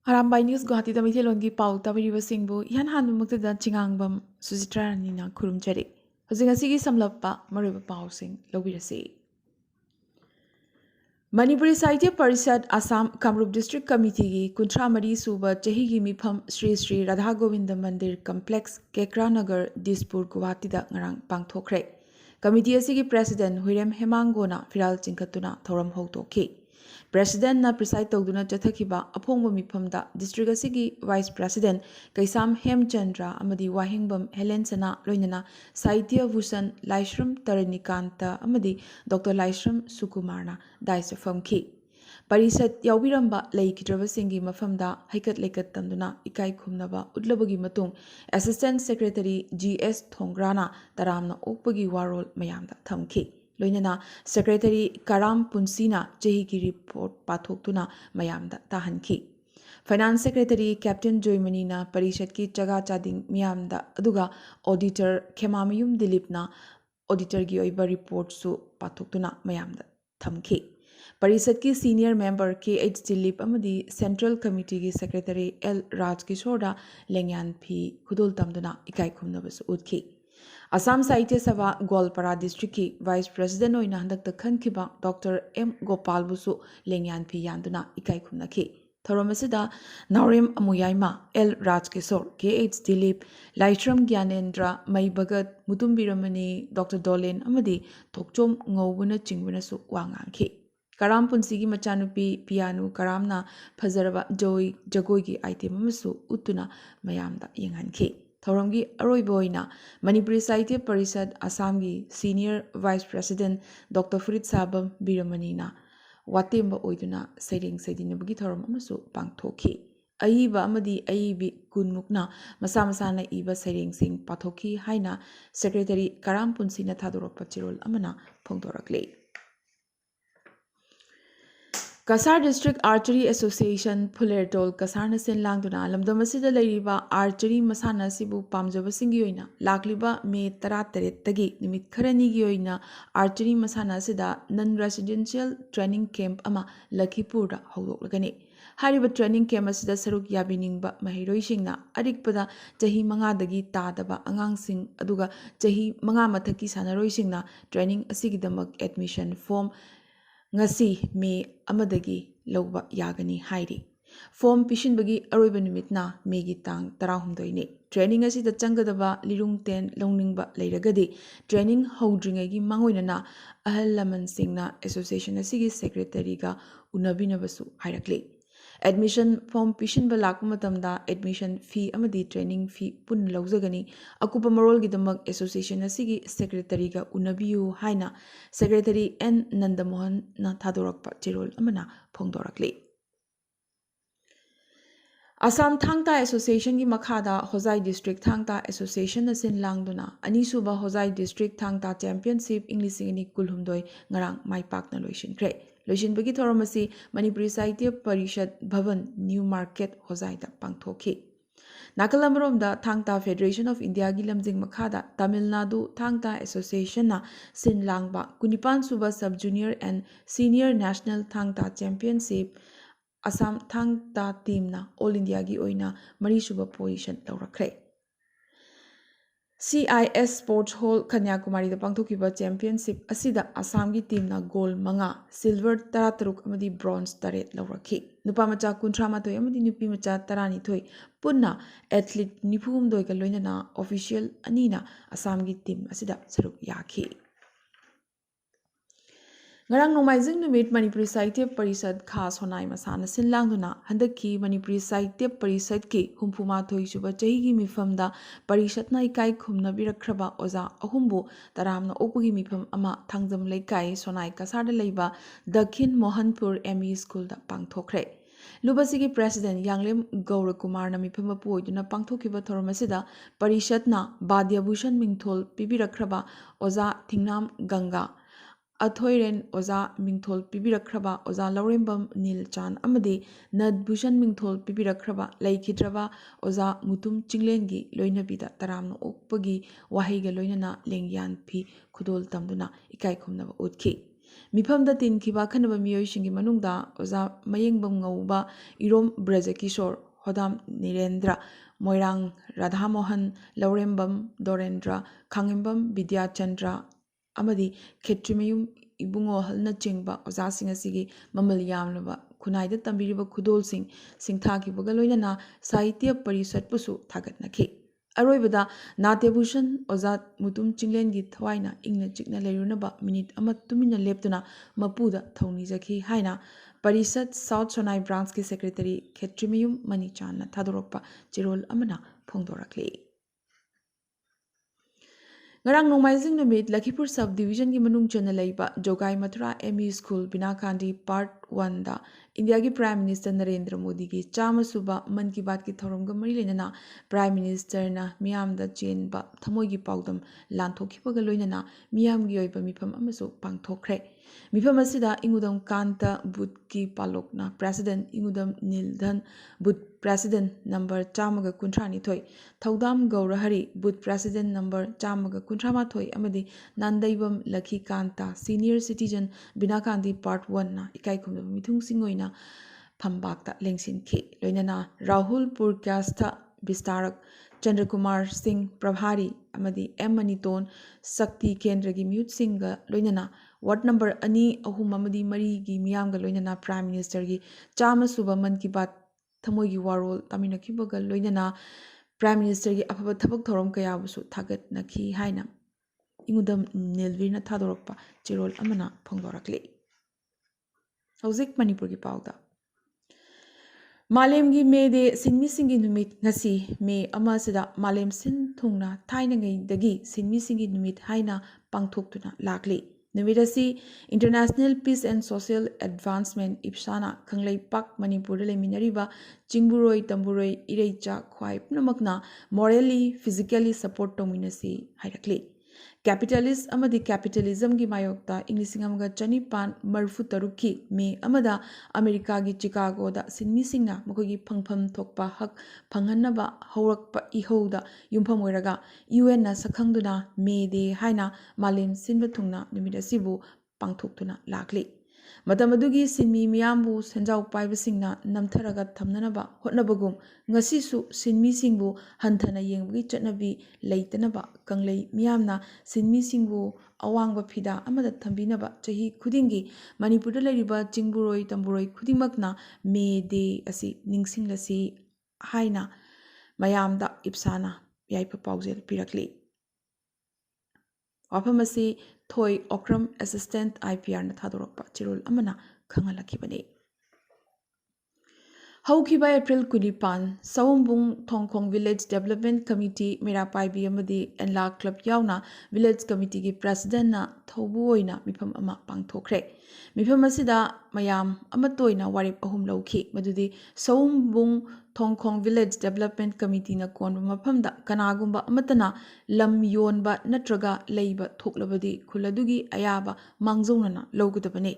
Arambai News Guwahati da Mithelongi Pau Tabiriba Singbu Yan Hanmukta Chingangbam Susitra Nina Kurumchari. Hosingasigi Samlapa Mariba Pau Sing Lobirasi. Manipuri Sahitya Parishad Assam Kamrup District Committee gi Kuntra Mari Suba Chehigi Mifam Sri Sri Radha Govinda Mandir Complex Kekra Nagar Dispur Guwahati da Ngarang Pangthokre. Committee asigi President Huirem Hemangona Firal Chinkatuna Thoram Hoktoki. President na preside tawduna chathakiba aphongba mifamda district asigi Vice President Kaisam Hemchandra amadi Wahingbam Helen Sana loinana Sahitya Bhushan Laishram Taranikanta amadi Dr. Laishram Sukumarna daisa famki. Parisat yawbiramba leikidrabasingi mafamda haikat leikat tamduna ikai khumnaba utlabagi matung Assistant Secretary GS Thongrana taramna okpagi warol mayamda thamki. Loinana Secretary Karam Punsina Jehi ki report pathoktuna mayamda tahanki. Finance Secretary Captain Joymanina Parishad ki chaga chading miyamda aduga Auditor Khemamayum Dilipna Auditor gi oiba report su pathoktuna mayamda thamki. Parishad ki Senior Member KH Dilip amadi Central Committee ki Secretary L Raj Kishorda Lengyan Phi Khudul tamduna ikai khumnabasu utki. Assam Sahitya Sabha Gwalpara District ki Vice President oina handakta khankiba Dr. M. Gopal busu lengyan phi yanduna ikai khumnaki. Thoramasida Naurem Amuyaima L. Rajkishore KH Dilip Laishram Gyanendra Mai Bhagat Mutumbiramani Dr. Dolen amadi Thokchom Ngobuna Chingwana su wangangki. Karam Punsigi Machanupi Pianu Karamna Phazaraba Joy Jagoi ki item amasu utuna mayamda yenghanki. Thoramgi Aroiboina, Manipuri Sahitya Parishad Assamgi Senior Vice President Dr. Furit Sabam Biramanina, Watemba Oiduna, Saiding Saidinabagi Thoram Amasu Pangthoki. Aiba Amadi Aibi Kunmukna, Masamasana Iba Saiding Sing Pathoki Haina, Secretary Karam Punsina Thadorok Pachirol Amana, Pongdorakle. Kasar District Archery Association Pulertol Kasar Nasin Langduna Lamdamasida Lariba Archery Masana Sibu Pamjaba Singioina Lakliba Me Tarateret Tagi Nimit Karani Gioina Archery Masana Sida Non-Residential Training Camp Ama Lakipura Hodok Lagani. Hariba Training Camp Asida Saruk Yabiningba Mahiroi Singna Adikpada Jahi Mangadagi Tadaba Angang Sing Aduga Jahi Manga Mataki Sanaroi Singna Training Asigidamak Admission Form Ngasi me amadagi lawba yagani hairi. Form pishinbagi aroiba numitna megi tang tarahumdoini. Training asi da changadaba lirung ten longningba lairagadi. Training houdringagi mangoinana ahal laman singna association asigi secretary ga unabinabasu hairakli. Admission form pishin balakmatamda admission fee amadi training fee pun lauzagani akupa marol gidamak association asigi secretary ga unabiyu haina secretary N Nandamohan na thadorakpa chirol amana phongdorakli. Assam Thangta Association ki makhada Hozai District Thangta Association na sin langduna anisuba Hozai District Thangta Championship English ni kulhumdoi ngarang maipak na loishin kre. Loishin bagi thoramasi Manipuri Sahitya Parishad Bhavan New Market Hozai da pangthoki. Nakalamromda Thangta Federation of India gi lamjing makhada Tamil Nadu Thangta Association na sin langba kunipan suba Sub Junior and Senior National Thangta Championship Assam Thangta team na All India gi oina mari suba position laurakre. CIS Sports Hall Kanyakumari da pangthokiba championship asida Assam gi team na gold manga silver tarataruk amadi bronze taret laurakhi. Nupa macha kuntramathoi amadi nupi macha tarani thoi punna athlete nipum doi ka loinana official anina Assam gi team asida saruk yakhi. Ngarang Nomaizing Numit Manipuri Sahitya Parishad Khas Honai Masana Sinlangduna Handaki Manipuri Sahitya Parishad ki Humpuma Thoi Suba Chahigi Mifamda Parishadna Ikai Khumna Birakraba Oza Ahumbu Taramna Okugi Mifam Ama Thangzam Laikai Sonai Kasarda Leiba Dakhin Mohanpur ME School da Pangthokre. Lubasigi President Yanglem Gaura Kumar na mifam puoiduna pangthokiba thoramasida Parishadna Badya Bhushan Mingthol Pibirakraba Oza Thingnam Ganga Athoiren Oza Mingthol Pibirakraba Oza Laurembam Nilchan Amadi Nad Bhushan Mingthol Pibirakraba Laikhidraba Oza Mutum Chinglengi Loinabida Taramna Okpagi Wahiga Loinana Lengyan Phi Khudol Tamduna Ikai Khumnaba Utki. ꯃꯤꯐꯝꯗ ꯇꯤꯟꯈꯤꯕ ꯑꯈꯟꯅꯕ ꯃꯤꯑꯣꯏꯁꯤꯡꯒꯤ ꯃꯅꯨꯡꯗ ꯑꯣꯖꯥ ꯃꯌꯦꯡꯕꯝ ꯉꯧꯕ ꯏꯔꯣꯝ ꯕ꯭ꯔꯖꯀꯤꯁꯣꯔ ꯍꯣꯗꯥꯝ ꯅꯤꯔꯦꯟꯗ꯭ꯔ ꯃꯣꯏꯔꯥꯡ ꯔꯥꯙꯥꯃꯣꯍꯟ ꯂꯧꯔꯦꯝꯕꯝ ꯗꯣꯔꯦꯟꯗ꯭ꯔ ꯈꯥꯡꯉꯦꯝꯕꯝ ꯕꯤꯗ꯭ꯌꯥꯆꯟꯗ꯭ꯔ ꯑꯃꯗꯤ ꯈꯦꯇ꯭ꯔꯤꯃꯌꯨꯝ ꯏꯕꯨꯡꯉꯣꯍꯜꯅꯆꯤꯡꯕ ꯑꯣꯖꯥꯁꯤꯡ ꯑꯁꯤꯒꯤ ꯃꯃꯜ ꯌꯥꯝꯂꯕ ꯈꯨꯟꯅꯥꯏꯗ ꯇꯝꯕꯤꯔꯤꯕ ꯈꯨꯗꯣꯜꯁꯤꯡ ꯁꯤꯡꯊꯥꯈꯤꯕꯒ ꯂꯣꯏꯅꯅ ꯁꯥꯍꯤꯇ꯭ꯌ ꯄꯔꯤꯁꯠꯄꯨꯁꯨ ꯊꯥꯒꯠꯅꯈꯤ꯫ ꯑꯔꯣꯏꯕꯗ ꯅꯥꯇ꯭ꯌꯚꯨꯁꯟ ꯑꯣꯖꯥ ꯃꯨꯇꯨꯝ ꯆꯤꯡꯂꯦꯟꯒꯤ ꯊꯋꯥꯏꯅ ꯏꯪꯅ ꯆꯤꯛꯅ ꯂꯩꯔꯨꯅꯕ ꯃꯤꯅꯤꯠ ꯑꯃ ꯇꯨꯃꯤꯟꯅ ꯂꯦꯞꯇꯨꯅ ꯃꯄꯨꯗ ꯊꯧꯅꯤꯖꯈꯤ ꯍꯥꯏꯅ ꯄꯔꯤꯁꯠ ꯁꯥꯎꯠ ꯁꯣꯅꯥꯏ ꯕ꯭ꯔꯥꯟꯆꯀꯤ ꯁꯦꯀ꯭ꯔꯦꯇꯔꯤ ꯈꯦꯇ꯭ꯔꯤꯃꯌꯨꯝ ꯃꯅꯤꯆꯥꯟꯅ ꯊꯥꯗꯣꯔꯛꯄ ꯆꯦꯔꯣꯜ ꯑꯃꯅ ꯐꯣꯡꯗꯣꯔꯛꯂꯤ꯫ ꯉꯔꯥꯡ ꯅꯣꯡꯃꯥꯏꯖꯤꯡ ꯅꯨꯃꯤꯠ ꯂꯈꯤꯄꯨꯔ ꯁꯕ ꯗꯤꯕꯤꯖꯟꯒꯤ ꯃꯅꯨꯡ ꯆꯟꯅ ꯂꯩꯕ ꯖꯣꯒꯥꯏ ꯃꯊꯨꯔꯥ ꯑꯦꯝ.ꯏ. ꯁ꯭ꯀꯨꯜ ꯕꯤꯅꯥꯀꯥꯟꯗꯤ ꯄꯥꯔꯠ 1ꯗ ꯏꯟꯗꯤꯌꯥꯒꯤ ꯄ꯭ꯔꯥꯏꯝ ꯃꯤꯅꯤꯁꯇꯔ ꯅꯔꯦꯟꯗ꯭ꯔ ꯃꯣꯗꯤꯒꯤ 100ꯁꯨꯕ ꯃꯟ ꯀꯤ ꯕꯥꯠꯀꯤ ꯊꯧꯔꯝꯒ ꯃꯔꯤ ꯂꯩꯅꯅ ꯄ꯭ꯔꯥꯏꯝ ꯃꯤꯅꯤꯁꯇꯔꯅ ꯃꯤꯌꯥꯝꯗ ꯆꯦꯟꯕ ꯊꯃꯣꯏꯒꯤ ꯄꯥꯎꯗꯝ ꯂꯥꯟꯊꯣꯛꯈꯤꯕꯒ ꯂꯣꯏꯅꯅ ꯃꯤꯌꯥꯝꯒꯤ ꯑꯣꯏꯕ ꯃꯤꯐꯝ ꯑꯃꯁꯨ ꯄꯥꯡꯊꯣꯛꯈ꯭ꯔꯦ꯫ ꯃꯤꯐꯝ ꯑꯁꯤꯗ ꯏꯪꯎꯗꯝ ꯀꯥꯟꯇ ꯕꯨꯊꯀꯤ ꯄꯥꯂꯣꯛꯅ president Ingudam Nilhan booth president number 152, Thoudam Gourahari booth president number 138 ꯑꯃꯗꯤ ꯅꯥꯟꯗꯩꯕꯝ ꯂꯛꯈꯤꯀꯥꯟꯇ ꯁꯤꯅꯤꯌꯔ ꯁꯤꯇꯤꯖꯟ ꯕꯤꯅꯥꯀꯥꯟꯗꯤ ꯄꯥꯔꯠ 1ꯅ ꯏꯀꯥꯏꯈꯨꯝꯅꯕ ꯃꯤꯊꯨꯡꯁꯤꯡ ꯑꯣꯏꯅ ꯐꯝꯕꯥꯛꯇ ꯂꯦꯡꯁꯤꯟꯈꯤ꯫ ꯂꯣꯏꯅꯅ ꯔꯥꯍꯨꯜ ꯄꯨꯔꯀ꯭ꯌꯥꯁꯊ ꯕꯤꯁꯇꯥꯔꯛ, ꯆꯟꯗ꯭ꯔꯀꯨꯃꯥꯔ ꯁꯤꯡ ꯄ꯭ꯔꯚꯥꯔꯤ ꯑꯃꯗꯤ ꯑꯦꯝ ꯃꯅꯤꯇꯣꯟ ꯁꯛꯇꯤ ꯀꯦꯟꯗ꯭ꯔꯒꯤ ꯃꯤꯍꯨꯠꯁꯤꯡꯒ ꯂꯣꯏꯅꯅ ꯋꯥꯔꯗ ꯅꯝꯕꯔ 2, 3 ꯑꯃꯗꯤ 4ꯒꯤ ꯃꯤꯌꯥꯝꯒ ꯂꯣꯏꯅꯅ ꯄ꯭ꯔꯥꯏꯝ ꯃꯤꯅꯤꯁꯇꯔꯒꯤ 100ꯁꯨꯕ ꯃꯟ ꯀꯤ ꯕꯥꯠ ꯊꯃꯣꯏꯒꯤ ꯋꯥꯔꯣꯜ ꯇꯥꯃꯤꯟꯅꯈꯤꯕꯒ ꯂꯣꯏꯅꯅ ꯄ꯭ꯔꯥꯏꯝ ꯃꯤꯅꯤꯁꯇꯔꯒꯤ ꯑꯐꯕ ꯊꯕꯛ ꯊꯧꯔꯝ ꯀꯌꯥꯕꯨꯁꯨ ꯊꯥꯒꯠꯅꯈꯤ ꯍꯥꯏꯅ ꯏꯪꯎꯗꯝ ꯅꯤꯜꯚꯤꯔꯅ ꯊꯥꯗꯣꯔꯛꯄ ꯆꯦꯔꯣꯜ ꯑꯃꯅ ꯐꯣꯡꯗꯣꯔꯛꯂꯤ꯫ ꯍꯧꯖꯤꯛ ꯃꯅꯤꯄꯨꯔꯒꯤ ꯄꯥꯎꯗ ꯃꯥꯂꯦꯝꯒꯤ ꯃꯦ ꯗꯦ ꯁꯤꯟꯃꯤꯁꯤꯡꯒꯤ ꯅꯨꯃꯤꯠ ꯉꯁꯤ ꯃꯦ 1 ꯑꯁꯤꯗ ꯃꯥꯂꯦꯝ ꯁꯤꯟ ꯊꯨꯡꯅ ꯊꯥꯏꯅꯉꯩꯗꯒꯤ ꯁꯤꯟꯃꯤꯁꯤꯡꯒꯤ ꯅꯨꯃꯤꯠ ꯍꯥꯏꯅ ꯄꯥꯡꯊꯣꯛꯇꯨꯅ ꯂꯥꯛꯂꯤ꯫ ꯅꯨꯃꯤꯠ ꯑꯁꯤ ꯏꯟꯇꯔꯅꯦꯁꯅꯦꯜ ꯄꯤꯁ ꯑꯦꯟड ꯁꯣꯁꯤꯌꯦꯜ ꯑꯦꯗꯚꯥꯟꯁꯃꯦꯟꯠ ꯏꯞꯁꯥꯅ ꯀꯪꯂꯩꯄꯥꯛ ꯃꯅꯤꯄꯨꯔꯗ ꯂꯩꯃꯤꯟꯅꯔꯤꯕ ꯆꯤꯡꯕꯨꯔꯣꯏ ꯇꯝꯕꯨꯔꯣꯏ ꯏꯔꯩꯆꯥ ꯈ꯭ꯋꯥꯏ ꯄꯨꯝꯅꯃꯛꯅ ꯃꯣꯔꯦꯜꯂꯤ ꯐꯤꯖꯤꯀꯦꯜꯂꯤ ꯁꯄꯣꯔꯠ ꯇꯧꯃꯤꯟꯅꯁꯤ ꯍꯥꯏꯔꯛꯂꯤ꯫ ꯀꯦꯄꯤꯇꯦꯂꯤꯁ ꯑꯃꯗꯤ ꯀꯦꯄꯤꯇꯦꯂꯤꯖꯝꯒꯤ ꯃꯥꯌꯣꯛꯇ ꯏꯪ 1946ꯀꯤ ꯃꯦ 1ꯗ ꯑꯃꯦꯔꯤꯀꯥꯒꯤ ꯆꯤꯀꯥꯒꯣꯗ ꯁꯤꯟꯃꯤꯁꯤꯡꯅ ꯃꯈꯣꯏꯒꯤ ꯐꯪꯐꯝ ꯊꯣꯛꯄ ꯍꯛ ꯐꯪꯍꯟꯅꯕ ꯍꯧꯔꯛꯄ ꯏꯍꯧꯗ ꯌꯨꯝꯐꯝ ꯑꯣꯏꯔꯒ ꯌꯨꯑꯦꯟꯅ ꯁꯛꯈꯪꯗꯨꯅ ꯃꯦ ꯗꯦ ꯍꯥꯏꯅ ꯃꯥꯂꯦꯝ ꯁꯤꯟꯕ ꯊꯨꯡꯅ ꯅꯨꯃꯤꯠ ꯑꯁꯤꯕꯨ ꯄꯥꯡꯊꯣꯛꯇꯨꯅ ꯂꯥꯛꯂꯤ꯫ ꯃꯇꯝ ꯑꯗꯨꯒꯤ ꯁꯤꯟꯃꯤ ꯃꯤꯌꯥꯝꯕꯨ ꯁꯦꯟꯖꯥꯎ ꯄꯥꯏꯕꯁꯤꯡꯅ ꯅꯝꯊꯔꯒ ꯊꯝꯅꯅꯕ ꯍꯣꯠꯅꯕꯒꯨꯝ ꯉꯁꯤꯁꯨ ꯁꯤꯟꯃꯤꯁꯤꯡꯕꯨ ꯍꯟꯊꯅ ꯌꯦꯡꯕꯒꯤ ꯆꯠꯅꯕꯤ ꯂꯩꯇꯅꯕ ꯀꯪꯂꯩ ꯃꯤꯌꯥꯝꯅ ꯁꯤꯟꯃꯤꯁꯤꯡꯕꯨ ꯑꯋꯥꯡꯕ ꯐꯤꯗꯥ ꯑꯃꯗ ꯊꯝꯕꯤꯅꯕ ꯆꯍꯤ ꯈꯨꯗꯤꯡꯒꯤ ꯃꯅꯤꯄꯨꯔꯗ ꯂꯩꯔꯤꯕ ꯆꯤꯡꯕꯨꯔꯣꯏ ꯇꯝꯕꯨꯔꯣꯏ ꯈꯨꯗꯤꯡꯃꯛꯅ ꯃꯦ ꯗꯦ ꯑꯁꯤ ꯅꯤꯡꯁꯤꯡꯂꯁꯤ ꯍꯥꯏꯅ ꯃꯌꯥꯝꯗ ꯏꯞꯁꯥꯅ ꯌꯥꯏꯐ ꯄꯥꯎꯖꯦꯜ ꯄꯤꯔꯛꯂꯤ꯫ ꯋꯥꯐꯝ ꯑꯁꯤ ꯊꯣꯏ ꯑꯣꯀ꯭ꯔꯝ ꯑꯦꯁꯤꯁꯇꯦꯟꯠ IPRꯅ ꯊꯥꯗꯣꯔꯛꯄ ꯆꯦꯔꯣꯜ ꯑꯃꯅ ꯈꯪꯍꯜꯂꯛꯈꯤꯕꯅꯤ꯫ ꯍꯧꯈꯤꯕ ꯑꯦꯄ꯭ꯔꯤꯜ 19 ꯁꯑꯣꯝꯕꯨꯡ ꯊꯣꯡꯈꯣꯡ ꯚꯤꯂꯦꯖ ꯗꯦꯚꯂꯞꯃꯦꯟꯠ ꯀꯃꯤꯇꯤ ꯃꯩꯔꯥꯄꯥꯏꯕꯤ ꯑꯃꯗꯤ ꯑꯦꯟꯂꯥ ꯀ꯭ꯂꯕ ꯌꯥꯎꯅ ꯚꯤꯂꯦꯖ ꯀꯃꯤꯇꯤꯒꯤ ꯄ꯭ꯔꯦꯁꯤꯗꯦꯟꯠꯅ ꯊꯧꯕꯨ ꯑꯣꯏꯅ ꯃꯤꯐꯝ ꯑꯃ ꯄꯥꯡꯊꯣꯛꯈ꯭ꯔꯦ꯫ ꯃꯤꯐꯝ ꯑꯁꯤꯗ ꯃꯌꯥꯝ ꯑꯃꯠꯇ ꯑꯣꯏꯅ ꯋꯥꯔꯦꯞ 3 ꯂꯧꯈꯤ, ꯃꯗꯨꯗꯤ ꯁꯑꯣꯝꯕꯨꯡ ꯊꯣꯡꯈꯣꯡ ꯚꯤꯂꯦꯖ ꯗꯦꯚꯂꯞꯃꯦꯟꯠ ꯀꯃꯤꯇꯤꯅ ꯀꯣꯟꯕ ꯃꯐꯝꯗ ꯀꯅꯥꯒꯨꯝꯕ ꯑꯃꯠꯇꯅ ꯂꯝ ꯌꯣꯟꯕ ꯅꯠꯇ꯭ꯔꯒ ꯂꯩꯕ ꯊꯣꯛꯂꯕꯗꯤ ꯈꯨꯜ ꯑꯗꯨꯒꯤ ꯑꯌꯥꯕ ꯃꯥꯡꯖꯧꯅꯅ ꯂꯧꯒꯗꯕꯅꯤ꯫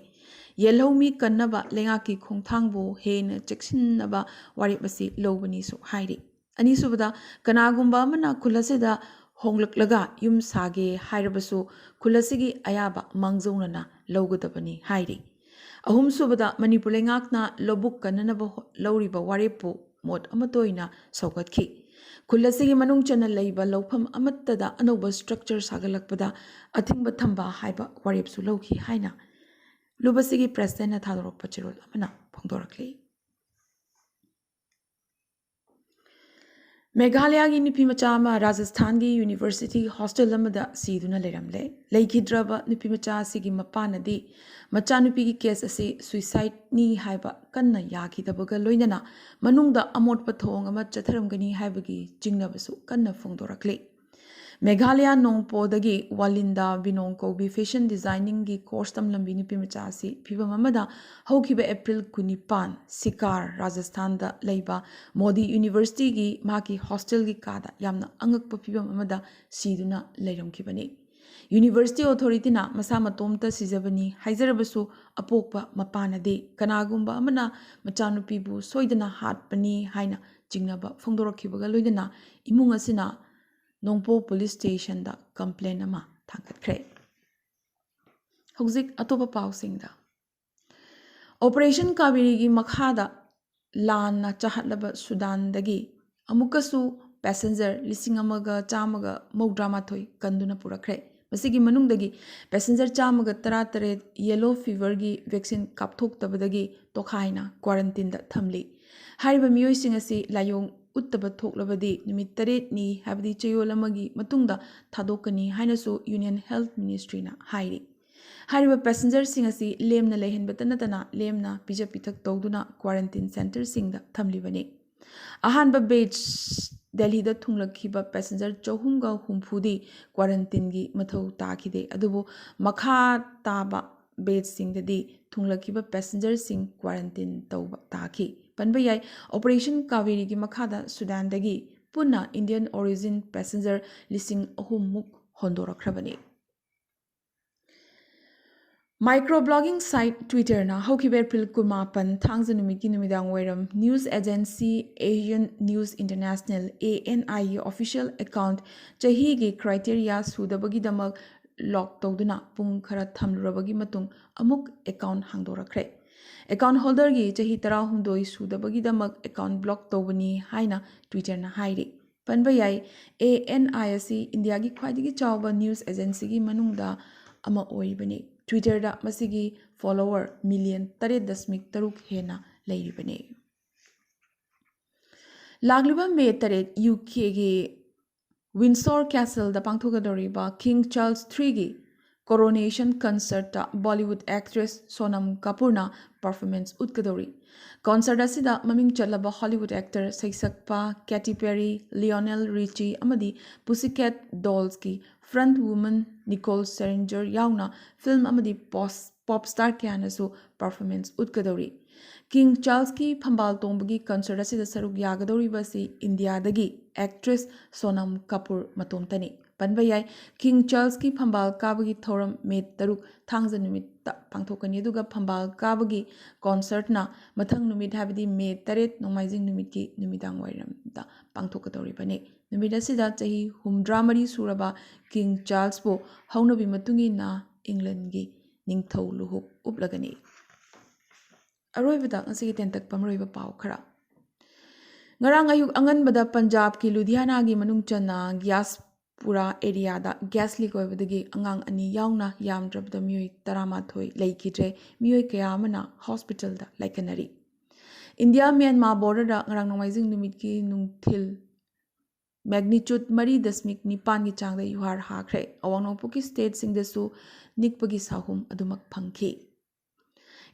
ꯌꯦꯜꯍꯧꯃꯤ ꯀꯟꯅꯕ ꯂꯩꯉꯥꯛꯀꯤ ꯈꯣꯡꯊꯥꯡꯕꯨ ꯍꯦꯟꯅ ꯆꯦꯛꯁꯤꯟꯅꯕ ꯋꯥꯔꯦꯞ ꯑꯁꯤ ꯂꯧꯕꯅꯤꯁꯨ ꯍꯥꯏꯔꯤ꯫ ꯑꯅꯤꯁꯨꯕꯗ ꯀꯅꯥꯒꯨꯝꯕ ꯑꯃꯅ ꯈꯨꯜ ꯑꯁꯤꯗ ꯍꯣꯡꯂꯛꯂꯒ ꯌꯨꯝ ꯁꯥꯒꯦ ꯍꯥꯏꯔꯕꯁꯨ ꯈꯨꯜ ꯑꯁꯤꯒꯤ ꯑꯌꯥꯕ ꯃꯥꯡꯖꯧꯅꯅ ꯂꯧꯒꯗꯕꯅꯤ ꯍꯥꯏꯔꯤ꯫ ꯑꯍꯨꯝꯁꯨꯕꯗ ꯃꯅꯤꯄꯨꯔ ꯂꯩꯉꯥꯛꯅ ꯂꯧꯕꯨꯛ ꯀꯟꯅꯅꯕ ꯂꯧꯔꯤꯕ ꯋꯥꯔꯦꯞꯄꯨ ꯃꯣꯠ ꯑꯃꯠꯇ ꯑꯣꯏꯅ ꯁꯧꯒꯠꯈꯤ꯫ ꯈꯨꯜ ꯑꯁꯤꯒꯤ ꯃꯅꯨꯡ ꯆꯟꯅ ꯂꯩꯕ ꯂꯧꯐꯝ ꯑꯃꯠꯇꯗ ꯑꯅꯧꯕ ꯁꯇ꯭ꯔꯛꯆꯔ ꯁꯥꯒꯠꯂꯛꯄꯗ ꯑꯊꯤꯡꯕ ꯊꯝꯕ ꯍꯥꯏꯕ ꯋꯥꯔꯦꯞꯁꯨ ꯂꯧꯈꯤ ꯍꯥꯏꯅ ꯂꯨꯕꯁꯤꯒꯤ ꯄ꯭ꯔꯦꯁꯤꯗꯦꯟꯠꯅ ꯊꯥꯗꯣꯔꯛꯄ ꯆꯦꯔꯣꯜ ꯑꯃꯅ ꯐꯣꯡꯗꯣꯔꯛꯂꯤ꯫ ꯃꯦꯘꯥꯂꯌꯥꯒꯤ ꯅꯨꯄꯤꯃꯆꯥ ꯑꯃ ꯔꯥꯖꯁꯊꯥꯟꯒꯤ ꯌꯨꯅꯤꯚꯔꯁꯤꯇꯤ ꯍꯣꯁꯇꯦꯜ ꯑꯃꯗ ꯁꯤꯗꯨꯅ ꯂꯩꯔꯝꯂꯦ꯫ ꯂꯩꯈꯤꯗ꯭ꯔꯕ ꯅꯨꯄꯤꯃꯆꯥ ꯑꯁꯤꯒꯤ ꯃꯄꯥꯅꯗꯤ ꯃꯆꯥꯅꯨꯄꯤꯒꯤ ꯀꯦꯁ ꯑꯁꯤ ꯁꯨꯏꯁꯥꯏꯗꯅꯤ ꯍꯥꯏꯕ ꯀꯟꯅ ꯌꯥꯈꯤꯗꯕꯒ ꯂꯣꯏꯅꯅ ꯃꯅꯨꯡꯗ ꯑꯃꯣꯠꯄ ꯊꯧꯑꯣꯡ ꯑꯃ ꯆꯠꯊꯔꯝꯒꯅꯤ ꯍꯥꯏꯕꯒꯤ ꯆꯤꯡꯅꯕꯁꯨ ꯀꯟꯅ ꯐꯣꯡꯗꯣꯔꯛꯂꯤ꯫ ꯃꯦꯘꯥꯂꯌꯥ ꯅꯣꯡꯄꯣꯗꯒꯤ ꯋꯥꯂꯤꯟꯗꯥ ꯕꯤꯅꯣꯡ ꯀꯧꯕꯤ ꯐꯦꯁꯟ ꯗꯤꯖꯥꯏꯅꯤꯡꯒꯤ ꯀꯣꯔꯁ ꯇꯝꯂꯝꯕꯤ ꯅꯨꯄꯤꯃꯆꯥ ꯑꯁꯤ ꯐꯤꯚꯝ ꯑꯃꯗ ꯍꯧꯈꯤꯕ ꯑꯦꯄ꯭ꯔꯤꯜ 19 ꯁꯤꯀꯥꯔ ꯔꯥꯖꯁꯊꯥꯟꯗ ꯂꯩꯕ ꯃꯣꯗꯤ ꯌꯨꯅꯤꯚꯔꯁꯤꯇꯤꯒꯤ ꯃꯍꯥꯛꯀꯤ ꯍꯣꯁꯇꯦꯜꯒꯤ ꯀꯥꯗ ꯌꯥꯝꯅ ꯑꯉꯛꯄ ꯐꯤꯚꯝ ꯑꯃꯗ ꯁꯤꯗꯨꯅ ꯂꯩꯔꯝꯈꯤꯕꯅꯤ꯫ ꯌꯨꯅꯤꯚꯔꯁꯤꯇꯤ ꯑꯣꯊꯣꯔꯤꯇꯤꯅ ꯃꯁꯥ ꯃꯇꯣꯝꯇ ꯁꯤꯖꯕꯅꯤ ꯍꯥꯏꯖꯔꯕꯁꯨ ꯑꯄꯣꯛꯄ ꯃꯄꯥꯅꯗꯤ ꯀꯅꯥꯒꯨꯝꯕ ꯑꯃꯅ ꯃꯆꯥꯅꯨꯄꯤꯕꯨ ꯁꯣꯏꯗꯅ ꯍꯥꯠꯄꯅꯤ ꯍꯥꯏꯅ ꯆꯤꯡꯅꯕ ꯐꯣꯡꯗꯣꯔꯛꯈꯤꯕꯒ ꯂꯣꯏꯅꯅ ꯏꯃꯨꯡ ꯑꯁꯤꯅ ꯅꯣꯡꯄꯣ ꯄꯨꯂꯤꯁ ꯁ꯭ꯇꯦꯁꯟꯗ ꯀꯝꯄ꯭ꯂꯦꯟ ꯑꯃ ꯊꯥꯡꯒꯠꯈ꯭ꯔꯦ꯫ ꯍꯧꯖꯤꯛ ꯑꯇꯣꯞꯄ ꯄꯥꯎꯁꯤꯡꯗ ꯑꯣꯄꯔꯦꯁꯟ ꯀꯥꯕꯦꯔꯤꯒꯤ ꯃꯈꯥꯗ ꯂꯥꯟꯅ ꯆꯥꯍꯠꯂꯕ ꯁꯨꯗꯥꯟꯗꯒꯤ ꯑꯃꯨꯛꯀꯁꯨ ꯄꯦꯁꯦꯟꯖꯔ 1,100 ꯀꯟꯗꯨꯅ ꯄꯨꯔꯛꯈ꯭ꯔꯦ꯫ ꯃꯁꯤꯒꯤ ꯃꯅꯨꯡꯗꯒꯤ ꯄꯦꯁꯦꯟꯖꯔ 118 ꯌꯦꯂꯣ ꯐꯤꯚꯔꯒꯤ ꯚꯦꯛꯁꯤꯟ ꯀꯥꯞꯊꯣꯛꯇꯕꯗꯒꯤ ꯇꯣꯈꯥꯏꯅ ꯀ꯭ꯋꯥꯔꯟꯇꯤꯟꯗ ꯊꯝꯂꯤ꯫ ꯍꯥꯏꯔꯤꯕ ꯃꯤꯑꯣꯏꯁꯤꯡ ꯑꯁꯤ ꯂꯥꯏꯑꯣꯡ ꯎꯠꯇꯕ ꯊꯣꯛꯂꯕꯗꯤ ꯅꯨꯃꯤꯠ 9ꯅꯤ ꯍꯥꯏꯕꯗꯤ ꯆꯌꯣꯜ ꯑꯃꯒꯤ ꯃꯇꯨꯡꯗ ꯊꯥꯗꯣꯛꯀꯅꯤ ꯍꯥꯏꯅꯁꯨ ꯌꯨꯅꯤꯌꯟ ꯍꯦꯜꯊ ꯃꯤꯅꯤꯁꯇ꯭ꯔꯤꯅ ꯍꯥꯏꯔꯤ꯫ ꯍꯥꯏꯔꯤꯕ ꯄꯦꯁꯦꯟꯖꯔꯁꯤꯡ ꯑꯁꯤ ꯂꯦꯝꯅ ꯂꯩꯍꯟꯕꯇ ꯅꯠꯇꯅ ꯂꯦꯝꯅ ꯄꯤꯖ ꯄꯤꯊꯛ ꯇꯧꯗꯨꯅ ꯀ꯭ꯋꯥꯔꯟꯇꯤꯟ ꯁꯦꯟꯇꯔꯁꯤꯡꯗ ꯊꯝꯂꯤꯕꯅꯤ꯫ ꯑꯍꯥꯟꯕ ꯕꯦꯆ ꯗꯦꯜꯍꯤꯗ ꯊꯨꯡꯂꯈꯤꯕ ꯄꯦꯁꯦꯟꯖꯔ 360ꯗꯤ ꯀ꯭ꯋꯥꯔꯟꯇꯤꯟꯒꯤ ꯃꯊꯧ ꯇꯥꯈꯤꯗꯦ꯫ ꯑꯗꯨꯕꯨ ꯃꯈꯥ ꯇꯥꯕ ꯕꯦꯆꯁꯤꯡꯗꯗꯤ ꯊꯨꯡꯂꯈꯤꯕ ꯄꯦꯁꯦꯟꯖꯔꯁꯤꯡ ꯀ꯭ꯋꯥꯔꯟꯇꯤꯟ ꯇꯧꯕ ꯇꯥꯈꯤ꯫ ꯄꯟꯕ ꯌꯥꯏ ꯑꯣꯄꯔꯦꯁꯟ ꯀꯥꯕꯦꯔꯤꯒꯤ ꯃꯈꯥꯗ ꯁꯨꯗꯥꯟꯗꯒꯤ ꯄꯨꯟꯅ ꯏꯟꯗꯤꯌꯟ ꯑꯣꯔꯤꯖꯤꯟ ꯄꯦꯁꯦꯟꯖꯔ 3,000ꯃꯨꯛ ꯍꯣꯟꯗꯣꯔꯛꯈ꯭ꯔꯕꯅꯤ꯫ ꯃꯥꯏꯀ꯭ꯔꯣꯕ꯭ꯂꯣꯒꯤꯡ ꯁꯥꯏꯠ ꯇ꯭ꯋꯤꯇꯔꯅ ꯍꯧꯈꯤꯕ ꯑꯦꯄ꯭ꯔꯤꯜ 18 ꯊꯥꯡꯖ ꯅꯨꯃꯤꯠꯀꯤ ꯅꯨꯃꯤꯗꯥꯡꯋꯥꯏꯔꯝ news agency Asian news international (ANIꯒꯤ ꯑꯣꯐꯤꯁꯤꯌꯦꯜ ꯑꯦꯀꯥꯎꯟꯠ ꯆꯍꯤꯒꯤ ꯀ꯭ꯔꯥꯏꯇꯦꯔꯤꯌꯥ ꯁꯨꯗꯕꯒꯤꯗꯃꯛ ꯂꯣꯛ ꯇꯧꯗꯨꯅ ꯄꯨꯡ ꯈꯔ ꯊꯝꯂꯨꯔꯕꯒꯤ ꯃꯇꯨꯡ ꯑꯃꯨꯛ ꯑꯦꯀꯥꯎꯟꯠ ꯍꯥꯡꯗꯣꯔꯛꯈ꯭ꯔꯦ꯫ ꯑꯦꯀꯥꯎꯟꯠ ꯍꯣꯜꯗꯔꯒꯤ ꯆꯍꯤ 19 ꯁꯨꯗꯕꯒꯤꯗꯃꯛ ꯑꯦꯀꯥꯎꯟꯠ ꯕ꯭ꯂꯣꯛ ꯇꯧꯕꯅꯤ ꯍꯥꯏꯅ ꯇ꯭ꯋꯤꯇꯔꯅ ꯍꯥꯏꯔꯤ꯫ ꯄꯟꯕ ꯌꯥꯏ ANI ꯑꯁꯤ ꯏꯟꯗꯤꯌꯥꯒꯤ ꯈ꯭ꯋꯥꯏꯗꯒꯤ ꯆꯥꯎꯕ ꯅ꯭ꯌꯨꯖ ꯑꯦꯖꯦꯟꯁꯤꯒꯤ ꯃꯅꯨꯡꯗ ꯑꯃ ꯑꯣꯏꯔꯤꯕꯅꯤ꯫ ꯇ꯭ꯋꯤꯇꯔꯗ ꯃꯁꯤꯒꯤ ꯐꯣꯂꯣꯋꯔ ꯃꯤꯂꯤꯌꯟ 8.3 ꯍꯦꯟꯅ ꯂꯩꯔꯤꯕꯅꯤ꯫ ꯂꯥꯛꯂꯤꯕ ꯃꯦ 8 UKꯒꯤ ꯋꯤꯟꯁꯣꯔ ꯀꯦꯁꯜꯗ ꯄꯥꯡꯊꯣꯛꯀꯗꯧꯔꯤꯕ ꯀꯤꯡ ꯆꯥꯔꯜꯁ IIIꯒꯤ ꯀꯣꯔꯣꯅꯦꯁꯟ ꯀꯟꯁꯔꯠꯇ ꯕꯣꯂꯤꯋꯨꯗ ꯑꯦꯛꯇ꯭ꯔꯦꯁ ꯁꯣꯅꯝ ꯀꯥꯄꯨꯔꯅ ꯄꯔꯐꯣꯔꯃꯦꯟꯁ ꯎꯠꯀꯗꯧꯔꯤ꯫ ꯀꯟꯁꯔꯠ ꯑꯁꯤꯗ ꯃꯃꯤꯡ ꯆꯠꯂꯕ ꯍꯣꯂꯤꯋꯨꯗ ꯑꯦꯛꯇꯔ ꯁꯩꯁꯛꯄ ꯀꯦꯇꯤ ꯄꯦꯔꯤ, ꯂꯤꯑꯣꯅꯦꯜ ꯔꯤꯆꯤ ꯑꯃꯗꯤ ꯄꯨꯁꯤꯀꯦꯠ ꯗꯣꯜꯁꯀꯤ ꯐ꯭ꯔꯟꯠ ꯋꯨꯃꯟ ꯅꯤꯀꯣꯜ ꯁꯦꯔꯤꯟꯖꯔ ꯌꯥꯎꯅ ꯐꯤꯜꯝ ꯑꯃꯗꯤ ꯄꯣꯞ ꯁ꯭ꯇꯥꯔ ꯀꯌꯥꯅꯁꯨ ꯄꯔꯐꯣꯔꯃꯦꯟꯁ ꯎꯠꯀꯗꯧꯔꯤ꯫ ꯀꯤꯡ ꯆꯥꯔꯜꯁꯀꯤ ꯐꯝꯕꯥꯜ ꯇꯣꯡꯕꯒꯤ ꯀꯟꯁꯔꯠ ꯑꯁꯤꯗ ꯁꯔꯨꯛ ꯌꯥꯒꯗꯧꯔꯤꯕ ꯑꯁꯤ ꯏꯟꯗꯤꯌꯥꯗꯒꯤ ꯑꯦꯛꯇ꯭ꯔꯦꯁ ꯁꯣꯅꯝ ꯀꯥꯄꯨꯔ ꯃꯇꯣꯝꯇꯅꯤ꯫ ꯄꯟꯕ ꯌꯥꯏ ꯀꯤꯡ ꯆꯥꯔꯜꯁꯀꯤ ꯐꯝꯕꯥꯜ ꯀꯥꯕꯒꯤ ꯊꯧꯔꯝ ꯃꯦ 6 ꯊꯥꯡꯖ ꯅꯨꯃꯤꯠꯇ ꯄꯥꯡꯊꯣꯛꯀꯅꯤ ꯑꯗꯨꯒ ꯐꯝꯕꯥꯜ ꯀꯥꯕꯒꯤ ꯀꯟꯁꯔꯠꯅ ꯃꯊꯪ ꯅꯨꯃꯤꯠ ꯍꯥꯏꯕꯗꯤ ꯃꯦ 8 ꯅꯣꯡꯃꯥꯏꯖꯤꯡ ꯅꯨꯃꯤꯠꯀꯤ ꯅꯨꯃꯤꯗꯥꯡꯋꯥꯏꯔꯝꯗ ꯄꯥꯡꯊꯣꯛꯀꯗꯧꯔꯤꯕꯅꯤ꯫ ꯅꯨꯃꯤꯠ ꯑꯁꯤꯗ ꯆꯍꯤ 63 ꯁꯨꯔꯕ ꯀꯤꯡ ꯆꯥꯔꯜꯁꯄꯨ ꯍꯧꯅꯕꯤ ꯃꯇꯨꯡ ꯏꯟꯅ ꯏꯪꯂꯦꯟꯗꯒꯤ ꯅꯤꯡꯊꯧ ꯂꯨꯍꯨꯞ ꯎꯞꯂꯒꯅꯤ꯫ ꯑꯔꯣꯏꯕꯗ ꯉꯁꯤꯒꯤ ꯇꯦꯟꯇꯛꯄ ꯃꯔꯨꯑꯣꯏꯕ ꯄꯥꯎ ꯈꯔ꯫ ꯉꯔꯥꯡ ꯑꯌꯨꯛ ꯑꯉꯟꯕꯗ ꯄꯟꯖꯥꯕꯀꯤ ꯂꯨꯙꯤꯌꯥꯅꯥꯒꯤ ꯃꯅꯨꯡ ꯆꯟꯅ ꯒ꯭ꯌꯥꯁꯄꯨꯔꯥ ꯑꯦꯔꯤꯌꯥꯗ ꯒ꯭ꯌꯥꯁ ꯂꯤꯛ ꯑꯣꯏꯕꯗꯒꯤ ꯑꯉꯥꯡ 2 ꯌꯥꯎꯅ ꯌꯥꯝꯗ꯭ꯔꯕꯗ ꯃꯤꯑꯣꯏ 11 ꯂꯩꯈꯤꯗ꯭ꯔꯦ, ꯃꯤꯑꯣꯏ ꯀꯌꯥ ꯑꯃꯅ ꯍꯣꯁꯄꯤꯇꯥꯜꯗ ꯂꯩꯈꯠꯅꯔꯤ꯫ ꯏꯟꯗꯤꯌꯥ ꯃ꯭ꯌꯥꯟꯃꯥꯔ ꯕꯣꯔꯗꯔꯗ ꯉꯔꯥꯡ ꯅꯣꯡꯃꯥꯏꯖꯤꯡ ꯅꯨꯃꯤꯠꯀꯤ ꯅꯨꯡꯊꯤꯜ ꯃꯦꯒꯅꯤꯆꯨꯗ 4.9ꯒꯤ ꯆꯥꯡꯗ ꯌꯨꯍꯥꯔ ꯍꯥꯈ꯭ꯔꯦ꯫ ꯑꯋꯥꯡ ꯅꯣꯡꯄꯣꯛꯀꯤ ꯁ꯭ꯇꯦꯠꯁꯤꯡꯗꯁꯨ ꯅꯤꯛꯄꯒꯤ ꯁꯥꯍꯨꯝ ꯑꯗꯨꯃꯛ ꯐꯪꯈꯤ꯫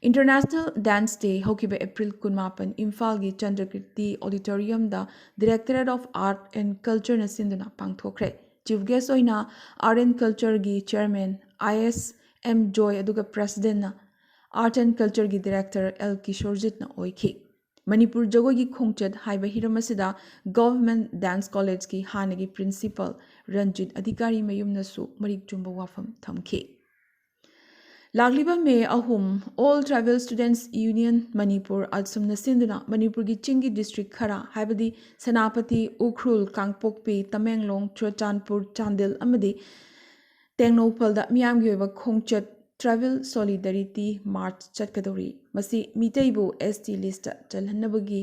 ꯏꯟꯇꯔꯅꯦꯁꯅꯦꯜ ꯗꯥꯟꯁ ꯗꯦ ꯍꯧꯈꯤꯕ ꯑꯦꯄ꯭ꯔꯤꯜ 18 ꯏꯝꯐꯥꯜꯒꯤ ꯆꯟꯗ꯭ꯔꯀꯤꯔꯇꯤ ꯑꯣꯗꯤꯇꯣꯔꯤꯌꯝꯗ ꯗꯤꯔꯦꯛꯇꯣꯔꯦꯠ ꯑꯣꯐ ꯑꯥꯔꯠ ꯑꯦꯟ ꯀꯜꯆꯔꯅ ꯁꯤꯟꯗꯨꯅ ꯄꯥꯡꯊꯣꯛꯈ꯭ꯔꯦ꯫ ꯆꯤꯐ ꯒꯦꯁꯠ ꯑꯣꯏꯅ ꯑꯥꯔꯠ ꯑꯦꯟ ꯀꯜꯆꯔꯒꯤ ꯆꯦꯌꯔꯃꯦꯟ ISM ꯖꯣꯏ ꯑꯗꯨꯒ ꯄ꯭ꯔꯦꯁꯤꯗꯦꯟꯠꯅ ꯑꯥꯔꯠ ꯑꯦꯟ ꯀꯜꯆꯔꯒꯤ ꯗꯤꯔꯦꯛꯇꯔ L ꯀꯤꯁꯣꯔꯖꯤꯠꯅ ꯑꯣꯏꯈꯤ꯫ ꯃꯅꯤꯄꯨꯔ ꯖꯒꯣꯏꯒꯤ ꯈꯣꯡꯆꯠ ꯍꯥꯏꯕ ꯍꯤꯔꯝ ꯑꯁꯤꯗ ꯒꯚꯔꯟꯃꯦꯟꯠ ꯗꯥꯟꯁ ꯀꯣꯂꯦꯖꯀꯤ ꯍꯥꯟꯅꯒꯤ ꯄ꯭ꯔꯤꯟꯁꯤꯄꯜ ꯔꯟꯖꯤꯠ ꯑꯙꯤꯀꯥꯔꯤ ꯃꯌꯨꯝꯅꯁꯨ ꯃꯔꯤꯛ ꯆꯨꯝꯕ ꯋꯥꯐꯝ ꯊꯝꯈꯤ꯫ ꯂꯥꯛꯂꯤꯕ ꯃꯦ 3 ꯑꯣꯜ ꯇ꯭ꯔꯥꯏꯕꯦꯜ ꯁ꯭ꯇꯨꯗꯦꯟꯠꯁ ꯌꯨꯅꯤꯌꯟ ꯃꯅꯤꯄꯨꯔ ꯑꯁꯨꯝꯅ ꯁꯤꯟꯗꯨꯅ ꯃꯅꯤꯄꯨꯔꯒꯤ ꯆꯤꯡꯒꯤ ꯗꯤꯁꯇ꯭ꯔꯤꯛ ꯈꯔ ꯍꯥꯏꯕꯗꯤ ꯁꯦꯅꯥꯄꯇꯤ, ꯎꯈ꯭ꯔꯨꯜ, ꯀꯥꯡꯄꯣꯛꯄꯤ, ꯇꯃꯦꯡꯂꯣꯡ, ꯆꯨꯔꯆꯥꯟꯄꯨꯔ, ꯆꯥꯟꯗꯦꯜ ꯑꯃꯗꯤ ꯇꯦꯡꯅꯧꯄꯜꯗ ꯃꯤꯌꯥꯝꯒꯤ ꯑꯣꯏꯕ ꯈꯣꯡꯆꯠ ꯇ꯭ꯔꯥꯏꯕꯦꯜ ꯁꯣꯂꯤꯗꯥꯔꯤꯇꯤ ꯃꯥꯔꯆ ꯆꯠꯀꯗꯧꯔꯤ꯫ ꯃꯁꯤ ꯃꯤꯇꯩꯕꯨ ST ꯂꯤꯁꯠꯇ ꯆꯜꯍꯟꯅꯕꯒꯤ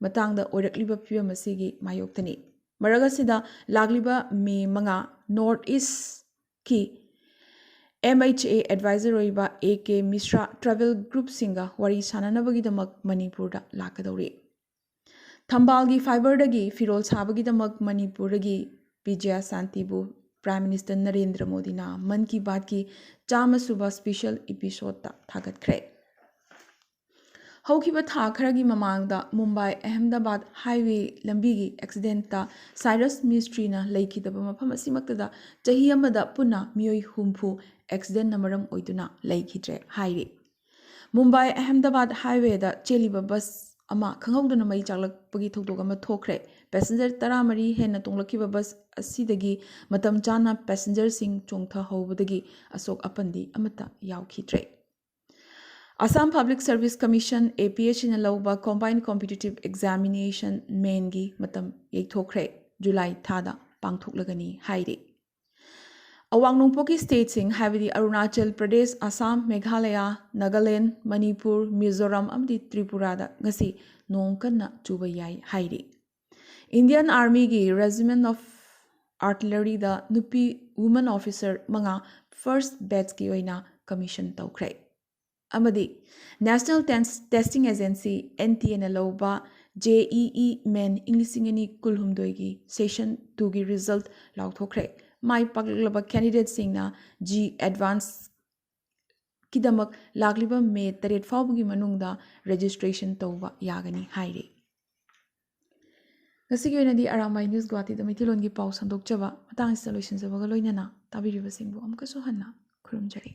ꯃꯇꯥꯡꯗ ꯑꯣꯏꯔꯛꯂꯤꯕ ꯐꯤꯚꯝ ꯑꯁꯤꯒꯤ ꯃꯥꯌꯣꯛꯇꯅꯤ꯫ ꯃꯔꯛ ꯑꯁꯤꯗ ꯂꯥꯛꯂꯤꯕ ꯃꯦ 5 ꯅꯣꯔꯊ ꯏꯁꯠꯀꯤ MHA ꯑꯦꯗꯚꯥꯏꯖꯔ ꯑꯣꯏꯕ AK ꯃꯤꯁ꯭ꯔꯥ ꯇ꯭ꯔꯥꯏꯕꯦꯜ ꯒ꯭ꯔꯨꯞꯁꯤꯡꯒ ꯋꯥꯔꯤ ꯁꯥꯅꯅꯕꯒꯤꯗꯃꯛ ꯃꯅꯤꯄꯨꯔꯗ ꯂꯥꯛꯀꯗꯧꯔꯤ꯫ ꯊꯝꯕꯥꯜꯒꯤ ꯐꯥꯏꯕꯔꯗꯒꯤ ꯐꯤꯔꯣꯜ ꯁꯥꯕꯒꯤꯗꯃꯛ ꯃꯅꯤꯄꯨꯔꯗꯒꯤ ꯕꯤꯖꯌ ꯁꯥꯟꯇꯤꯕꯨ ꯄ꯭ꯔꯥꯏꯝ ꯃꯤꯅꯤꯁꯇꯔ ꯅꯔꯦꯟꯗ꯭ꯔ ꯃꯣꯗꯤꯅ ꯃꯟ ꯀꯤ ꯕꯥꯠꯀꯤ 100ꯁꯨꯕ ꯁ꯭ꯄꯦꯁꯤꯌꯦꯜ ꯏꯄꯤꯁꯣꯗꯇ ꯊꯥꯒꯠꯈ꯭ꯔꯦ꯫ ꯍꯧꯈꯤꯕ ꯊꯥ ꯈꯔꯒꯤ ꯃꯃꯥꯡꯗ ꯃꯨꯝꯕꯥꯏ ꯑꯍꯃꯗꯥꯕꯥꯗ ꯍꯥꯏꯋꯦ ꯂꯝꯕꯤꯒꯤ ꯑꯦꯛꯁꯤꯗꯦꯟꯠꯇ ꯁꯥꯏꯔꯁ ꯃꯤꯁꯇ꯭ꯔꯤꯅ ꯂꯩꯈꯤꯗꯕ ꯃꯐꯝ ꯑꯁꯤꯃꯛꯇꯗ ꯆꯍꯤ ꯑꯃꯗ ꯄꯨꯟꯅ ꯃꯤꯑꯣꯏ 60 ꯑꯦꯛꯁꯤꯗꯦꯟꯠꯅ ꯃꯔꯝ ꯑꯣꯏꯗꯨꯅ ꯂꯩꯈꯤꯗ꯭ꯔꯦ ꯍꯥꯏꯔꯤ꯫ ꯃꯨꯝꯕꯥꯏ ꯑꯍꯃꯗꯥꯕꯥꯗ ꯍꯥꯏꯋꯦꯗ ꯆꯦꯜꯂꯤꯕ ꯕꯁ ꯑꯃ ꯈꯪꯍꯧꯗꯅ ꯃꯩ ꯆꯥꯛꯂꯛꯄꯒꯤ ꯊꯧꯗꯣꯛ ꯑꯃ ꯊꯣꯛꯈ꯭ꯔꯦ꯫ ꯄꯦꯁꯦꯟꯖꯔ 13 ꯍꯦꯟꯅ ꯇꯣꯡꯂꯛꯈꯤꯕ ꯕꯁ ꯑꯁꯤꯗꯒꯤ ꯃꯇꯝ ꯆꯥꯅ ꯄꯦꯁꯦꯟꯖꯔꯁꯤꯡ ꯆꯣꯡꯊꯍꯧꯕꯗꯒꯤ ꯑꯁꯣꯛ ꯑꯄꯟꯗꯤ ꯑꯃꯠꯇ ꯌꯥꯎꯈꯤꯗ꯭ꯔꯦ꯫ ꯑꯁꯥꯝ ꯄꯕ꯭ꯂꯤꯛ ꯁꯔꯚꯤꯁ ꯀꯝꯃꯤꯁꯟ APSCꯅ ꯂꯧꯕ ꯀꯝꯕꯥꯏꯟ ꯀꯝꯄꯤꯇꯤꯇꯤꯚ ꯑꯦꯛꯖꯥꯃꯤꯅꯦꯁꯟ ꯃꯦꯟꯒꯤ ꯃꯇꯝ ꯌꯩꯊꯣꯛꯈ꯭ꯔꯦ꯫ ꯖꯨꯂꯥꯏ ꯊꯥꯗ ꯄꯥꯡꯊꯣꯛꯂꯒꯅꯤ ꯍꯥꯏꯔꯤ꯫ ꯑꯋꯥꯡ ꯅꯣꯡꯄꯣꯛꯀꯤ ꯁ꯭ꯇꯦꯠꯁꯤꯡ ꯍꯥꯏꯕꯗꯤ ꯑꯔꯨꯅꯥꯆꯜ ꯄ꯭ꯔꯗꯦꯁ, ꯑꯁꯥꯝ, ꯃꯦꯘꯥꯂꯌꯥ, ꯅꯥꯒꯥꯂꯦꯟ, ꯃꯅꯤꯄꯨꯔ, ꯃꯤꯖꯣꯔꯥꯝ ꯑꯃꯗꯤ ꯇ꯭ꯔꯤꯄꯨꯔꯥꯗ ꯉꯁꯤ ꯅꯣꯡ ꯀꯟꯅ ꯆꯨꯕ ꯌꯥꯏ ꯍꯥꯏꯔꯤ꯫ ꯏꯟꯗꯤꯌꯟ ꯑꯥꯔꯃꯤꯒꯤ ꯔꯦꯖꯤꯃꯦꯟꯠ ꯑꯣꯐ ꯑꯥꯔꯇꯤꯂꯔꯤꯗ ꯅꯨꯄꯤ ꯋꯨꯃꯟ ꯑꯣꯐꯤꯁꯔ 5 ꯐꯥꯔꯁꯠ ꯕꯦꯠꯆꯀꯤ ꯑꯣꯏꯅ ꯀꯃꯤꯁꯟ ꯇꯧꯈ꯭ꯔꯦ꯫ ꯑꯃꯗꯤ ꯅꯦꯁꯅꯦꯜ ꯇꯦꯁꯇꯤꯡ ꯑꯦꯖꯦꯟꯁꯤ (NTA)ꯅ ꯂꯧꯕ JEE ꯃꯦꯟ 2019ꯒꯤ ꯁꯦꯁꯟ 2ꯒꯤ ꯔꯤꯖꯜꯠ ꯂꯥꯎꯊꯣꯛꯈ꯭ꯔꯦ꯫ ꯃꯥꯏ ꯄꯥꯛꯂꯛꯂꯕ ꯀꯦꯟꯗꯤꯗꯦꯠꯁꯤꯡꯅ ꯑꯦꯗꯚꯥꯟꯁꯀꯤꯗꯃꯛ ꯂꯥꯛꯂꯤꯕ ꯃꯦ 8 ꯐꯥꯎꯕꯒꯤ ꯃꯅꯨꯡꯗ ꯔꯦꯖꯤꯁꯇ꯭ꯔꯦꯁꯟ ꯇꯧꯕ ꯌꯥꯒꯅꯤ ꯍꯥꯏꯔꯤ꯫ ꯉꯁꯤꯒꯤ ꯑꯣꯏꯅꯗꯤ ꯑꯔꯥꯝꯕꯥꯏ ꯅ꯭ꯌꯨꯁ ꯒꯨꯋꯥꯍꯥꯇꯤꯗ ꯃꯩꯇꯩꯂꯣꯟꯒꯤ ꯄꯥꯎ ꯁꯟꯗꯣꯛꯆꯕ ꯃꯇꯥꯡ ꯑꯁꯤꯗ ꯂꯣꯏꯁꯤꯟꯖꯕꯒ ꯂꯣꯏꯅꯅ ꯇꯥꯕꯤꯔꯤꯕꯁꯤꯡꯕꯨ ꯑꯃꯨꯛꯀꯁꯨ ꯍꯟꯅ ꯈꯨꯔꯨꯝꯖꯔꯤ꯫